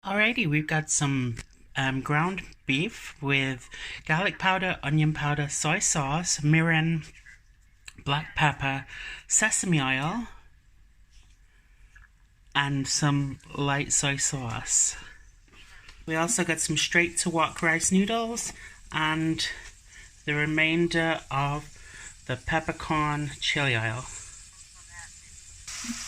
Alrighty, we've got some ground beef with garlic powder, onion powder, soy sauce, mirin, black pepper, sesame oil, and some light soy sauce. We also got some straight to wok rice noodles and the remainder of the peppercorn chili oil.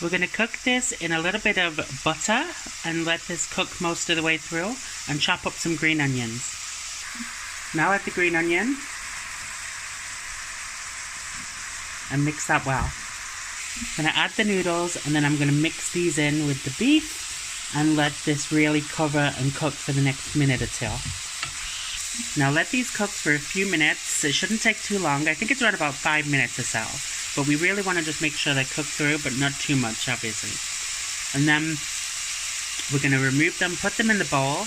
We're going to cook this in a little bit of butter and let this cook most of the way through and chop up some green onions. Now add the green onion and mix that well. I'm going to add the noodles and then I'm going to mix these in with the beef and let this really cover and cook for the next minute or two. Now let these cook for a few minutes. It shouldn't take too long. I think it's around about 5 minutes or so. But we really want to just make sure they cook through, but not too much, obviously. And then we're going to remove them, put them in the bowl,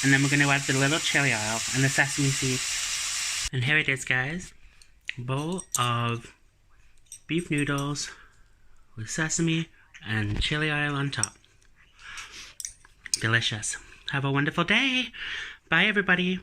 and then we're going to add the little chili oil and the sesame seeds. And here it is, guys. A bowl of beef noodles with sesame and chili oil on top. Delicious. Have a wonderful day. Bye, everybody.